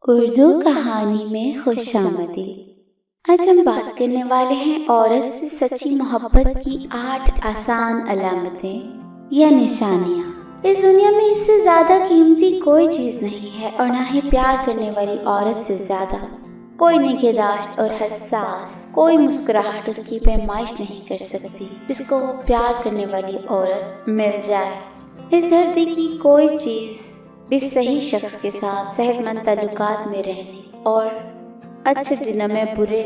اردو کہانی میں خوش آمدید۔ آج ہم بات کرنے والے ہیں عورت سے سچی محبت کی 8 آسان علامتیں یا نشانیاں۔ اس دنیا میں اس سے زیادہ قیمتی کوئی چیز نہیں ہے، اور نہ ہی پیار کرنے والی عورت سے زیادہ کوئی نگہداشت اور حساس، کوئی مسکراہٹ اس کی پیمائش نہیں کر سکتی جس کو وہ پیار کرنے والی عورت مل جائے۔ اس دھرتی کی کوئی چیز بھی صحیح شخص کے ساتھ صحت مند تعلقات میں رہنے اور اچھے دنوں میں برے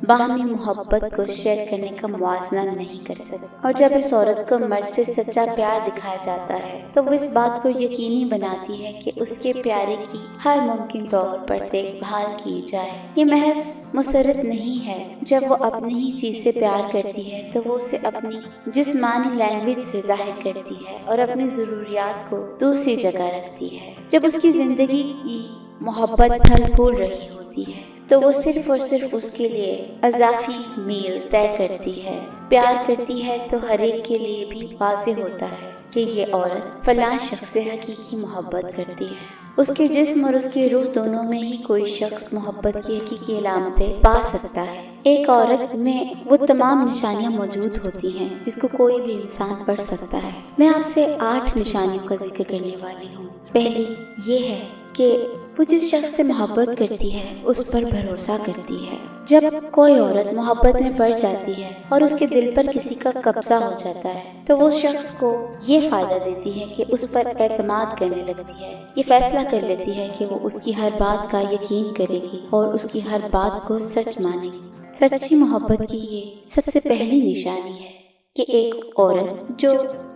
باہمی محبت کو شیئر کرنے کا موازنہ نہیں کر سکتی۔ اور جب اس عورت کو مرد سے سچا پیار دکھایا جاتا ہے تو وہ اس بات کو یقینی بناتی ہے کہ اس کے پیارے کی ہر ممکن طور پر دیکھ بھال کی جائے۔ یہ محض مسرت نہیں ہے۔ جب وہ اپنی ہی چیز سے پیار کرتی ہے تو وہ اسے اپنی جسمانی لینگویج سے ظاہر کرتی ہے اور اپنی ضروریات کو دوسری جگہ رکھتی ہے۔ جب اس کی زندگی کی محبت پھل پھول رہی ہوتی ہے تو وہ صرف اور صرف اس کے لیے اضافی میل طے کرتی ہے۔ پیار کرتی ہے تو ہر ایک کے لیے بھی واضح ہوتا ہے کہ یہ عورت فلاں شخص سے حقیقی محبت کرتی ہے۔ اس کے جسم اور اس کی روح دونوں میں ہی کوئی شخص محبت کی حقیقی علامتیں پا سکتا ہے۔ ایک عورت میں وہ تمام نشانیاں موجود ہوتی ہیں جس کو کوئی بھی انسان پڑھ سکتا ہے۔ میں آپ سے 8 نشانیوں کا ذکر کرنے والی ہوں۔ پہلی یہ ہے کہ وہ جس شخص سے محبت کرتی ہے اس پر بھروسہ کرتی ہے۔ جب کوئی عورت محبت میں پڑ جاتی ہے اور اس کے دل پر کسی کا قبضہ ہو جاتا ہے تو وہ شخص کو یہ فائدہ دیتی ہے کہ اس پر اعتماد کرنے لگتی ہے۔ یہ فیصلہ کر لیتی ہے کہ وہ اس کی ہر بات کا یقین کرے گی اور اس کی ہر بات کو سچ مانے گی۔ سچی محبت کی یہ سب سے پہلی نشانی ہے کہ ایک عورت جو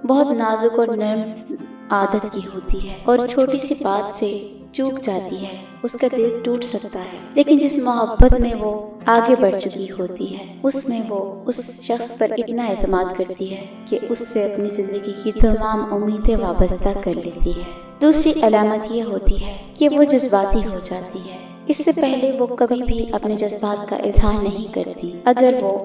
بہت نازک اور نرم عادت کی ہوتی ہے اور چھوٹی سی بات سے چوک جاتی ہے، اس کا دل ٹوٹ سکتا ہے، لیکن جس محبت میں وہ آگے بڑھ چکی ہوتی ہے اس میں وہ اس شخص پر اتنا اعتماد کرتی ہے کہ اس سے اپنی زندگی کی تمام امیدیں وابستہ کر لیتی ہے۔ دوسری علامت یہ ہوتی ہے کہ وہ جذباتی ہو جاتی ہے۔ اس سے پہلے وہ کبھی بھی اپنے جذبات کا اظہار نہیں کرتی۔ اگر وہ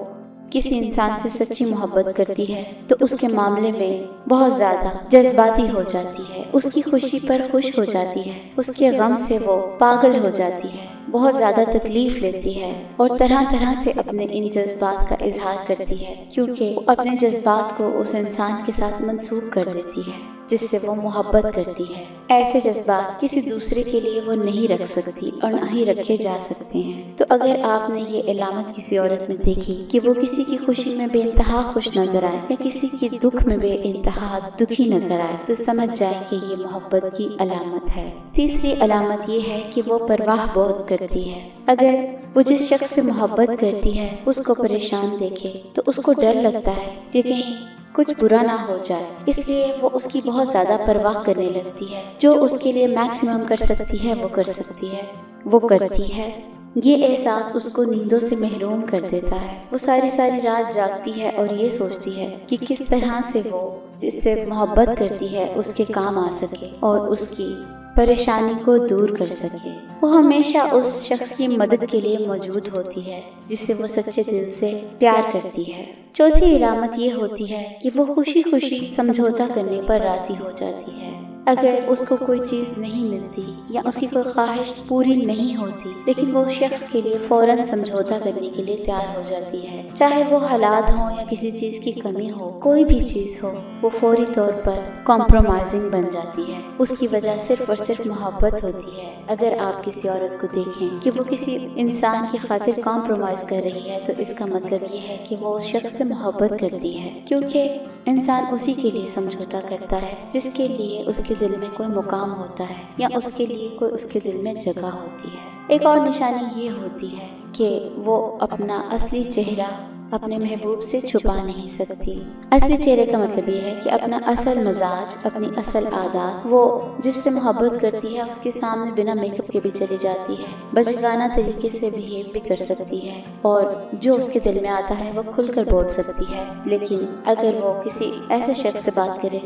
کسی انسان سے سچی محبت کرتی ہے تو اس کے معاملے میں بہت زیادہ جذباتی ہو جاتی ہے، اس کی خوشی پر خوش ہو جاتی ہے، اس کے غم سے وہ پاگل ہو جاتی ہے، بہت زیادہ تکلیف لیتی ہے اور طرح طرح سے اپنے ان جذبات کا اظہار کرتی ہے، کیونکہ وہ اپنے جذبات کو اس انسان کے ساتھ منسوب کر دیتی ہے جس سے وہ محبت کرتی ہے۔ ایسے جذبات کسی دوسرے کے لیے وہ نہیں رکھ سکتی اور نہ ہی رکھے جا سکتے ہیں۔ تو اگر آپ نے یہ علامت کسی عورت میں دیکھی کہ وہ کسی کی خوشی میں بے انتہا خوش نظر آئے یا کسی کی دکھ میں بے انتہا دکھی نظر آئے تو سمجھ جائے کہ یہ محبت کی علامت ہے۔ تیسری علامت یہ ہے کہ وہ پرواہ بہت کرتی ہے۔ اگر وہ جس شخص سے محبت کرتی ہے اس کو پریشان دیکھے تو اس کو ڈر لگتا ہے کہ کہیں کچھ برا نہ ہو جائے، اس لیے وہ اس کی بہت زیادہ پرواہ کرنے لگتی ہے۔ جو اس کے لیے میکسیمم کر سکتی ہے وہ کر سکتی ہے، وہ کرتی ہے۔ یہ احساس اس کو نیندوں سے محروم کر دیتا ہے۔ وہ ساری رات جاگتی ہے اور یہ سوچتی ہے کہ کس طرح سے وہ جس سے محبت کرتی ہے اس کے کام آ سکے اور اس کی پریشانی کو دور کر سکے۔ وہ ہمیشہ اس شخص کی مدد کے لیے موجود ہوتی ہے جس سے وہ سچے دل سے پیار کرتی ہے۔ چوتھی علامت یہ ہوتی ہے کہ وہ خوشی خوشی سمجھوتہ کرنے پر راضی ہو جاتی ہے۔ اگر اس کو کوئی چیز نہیں ملتی یا اس کی کوئی خواہش پوری نہیں ہوتی لیکن وہ شخص کے لیے فوراً سمجھوتہ کرنے کے لیے تیار ہو جاتی ہے، چاہے وہ حالات ہوں یا کسی چیز کی کمی ہو، کوئی بھی چیز ہو، وہ فوری طور پر کمپرومائزنگ بن جاتی ہے۔ اس کی وجہ صرف اور صرف محبت ہوتی ہے۔ اگر آپ کسی عورت کو دیکھیں کہ وہ کسی انسان کی خاطر کمپرومائز کر رہی ہے تو اس کا مطلب یہ ہے کہ وہ اس شخص سے محبت کرتی ہے، کیونکہ انسان اسی کے لیے سمجھوتہ کرتا ہے جس کے لیے اس کے دل میں کوئی مقام ہوتا ہے یا اس کے لیے کوئی اس کے دل میں جگہ ہوتی ہے۔ ایک اور نشانی یہ ہوتی ہے کہ وہ اپنا اصلی چہرہ اپنے محبوب سے چھپا نہیں سکتی۔ اصلی چہرے کا مطلب یہ ہے کہ اپنا اصل مزاج، اپنی اصل عادات، وہ جس سے محبت کرتی ہے اس کے سامنے بنا میک اپ کے بھی چلی جاتی ہے، بچگانہ طریقے سے بہیو بھی کر سکتی ہے اور جو اس کے دل میں آتا ہے وہ کھل کر بول سکتی ہے۔ لیکن اگر وہ کسی ایسے شخص سے بات کرے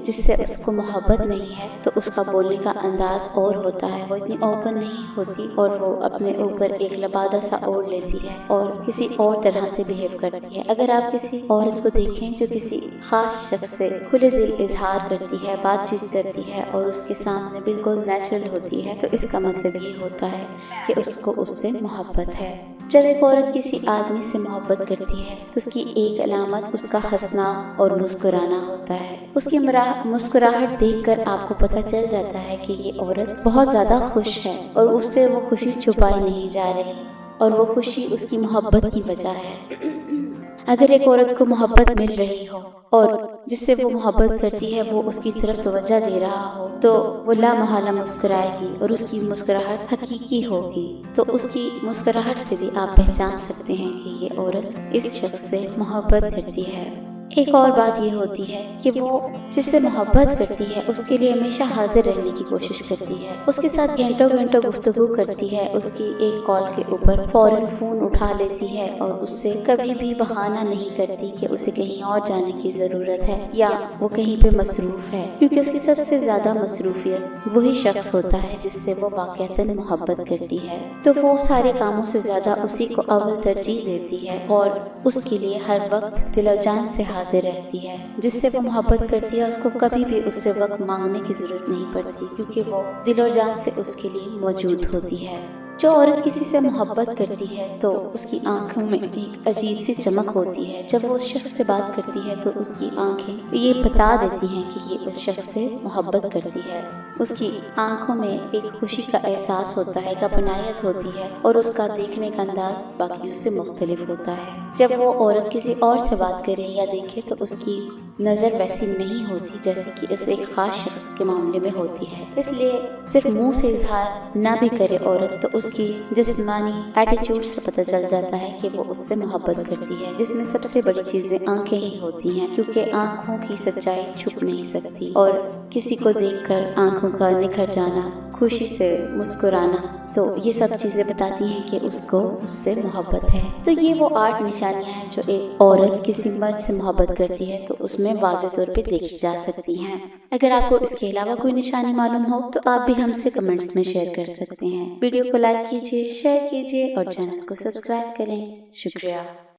جس سے اس کو محبت نہیں ہے تو اس کا بولنے کا انداز اور ہوتا ہے، وہ اتنی اوپن نہیں ہوتی اور وہ اپنے اوپر ایک لبادہ سا اوڑھ لیتی ہے اور کسی اور طرح سے بہیو کرتی ہے۔ اگر آپ کسی عورت کو دیکھیں جو کسی خاص شخص سے کھلے دل اظہار کرتی ہے، بات چیت کرتی ہے اور اس کے سامنے بالکل نیچرل ہوتی ہے، تو اس کا مطلب یہ ہوتا ہے کہ اس کو اس سے محبت ہے۔ جب ایک عورت کسی آدمی سے محبت کرتی ہے تو اس کی ایک علامت اس کا ہنسنا اور مسکرانا ہوتا ہے۔ اس کی مسکراہٹ دیکھ کر آپ کو پتہ چل جاتا ہے کہ یہ عورت بہت زیادہ خوش ہے اور اس سے وہ خوشی چھپائی نہیں جا رہی، اور وہ خوشی اس کی محبت کی وجہ ہے۔ اگر ایک عورت کو محبت مل رہی ہو اور جس سے وہ محبت کرتی ہے وہ اس کی طرف توجہ دے رہا ہو تو وہ لا محالہ مسکرائے گی اور اس کی مسکراہٹ حقیقی ہوگی۔ تو اس کی مسکراہٹ سے بھی آپ پہچان سکتے ہیں کہ یہ عورت اس شخص سے محبت کرتی ہے۔ ایک اور بات یہ ہوتی ہے کہ وہ جس سے محبت کرتی ہے اس کے لیے ہمیشہ حاضر رہنے کی کوشش کرتی ہے، اس کے ساتھ گھنٹوں گھنٹوں گفتگو کرتی ہے، اس کی ایک کال کے اوپر فوراً فون اٹھا لیتی ہے اور اس سے کبھی بھی بہانہ نہیں کرتی کہ اسے کہیں اور جانے کی ضرورت ہے یا وہ کہیں پہ مصروف ہے، کیونکہ اس کی سب سے زیادہ مصروفیت وہی شخص ہوتا ہے جس سے وہ واقعتاً محبت کرتی ہے۔ تو وہ سارے کاموں سے زیادہ اسی کو اول ترجیح دیتی ہے اور اس کے لیے ہر وقت دل و جان سے حاضر رہتی ہے۔ جس سے وہ محبت کرتی ہے اس کو کبھی بھی اس سے وقت مانگنے کی ضرورت نہیں پڑتی، کیونکہ وہ دل و جان سے اس کے لیے موجود ہوتی ہے۔ جو عورت کسی سے محبت کرتی ہے تو اس کی آنکھوں میں ایک عجیب سی چمک ہوتی ہے۔ جب وہ اس شخص سے بات کرتی ہے تو اس کی آنکھیں یہ بتا دیتی ہیں کہ یہ اس شخص سے محبت کرتی ہے۔ اس کی آنکھوں میں ایک خوشی کا احساس ہوتا ہے، ایک اپنائیت ہوتی ہے اور اس کا دیکھنے کا انداز باقیوں سے مختلف ہوتا ہے۔ جب وہ عورت کسی اور سے بات کرے یا دیکھے تو اس کی نظر ویسی نہیں ہوتی جیسے کہ اس ایک خاص شخص کے معاملے میں ہوتی ہے۔ اس لیے صرف منہ سے اظہار نہ بھی کرے عورت تو اس کی جسمانی ایٹیچیوڈ سے پتہ چل جاتا ہے کہ وہ اس سے محبت کرتی ہے، جس میں سب سے بڑی چیزیں آنکھیں ہی ہوتی ہیں، کیونکہ آنکھوں کی سچائی چھپ نہیں سکتی اور کسی کو دیکھ کر آنکھوں کا نکھر جانا، خوشی سے مسکرانا، تو یہ سب چیزیں بتاتی ہیں کہ اس کو اس سے محبت ہے۔ تو یہ وہ 8 نشانیاں ہیں جو ایک عورت کسی مرد سے محبت کرتی ہے تو اس میں واضح طور پہ دیکھی جا سکتی ہیں۔ اگر آپ کو اس کے علاوہ کوئی نشانی معلوم ہو تو آپ بھی ہم سے کمنٹس میں شیئر کر سکتے ہیں۔ ویڈیو کو لائک کیجیے، شیئر کیجیے اور چینل کو سبسکرائب کریں۔ شکریہ۔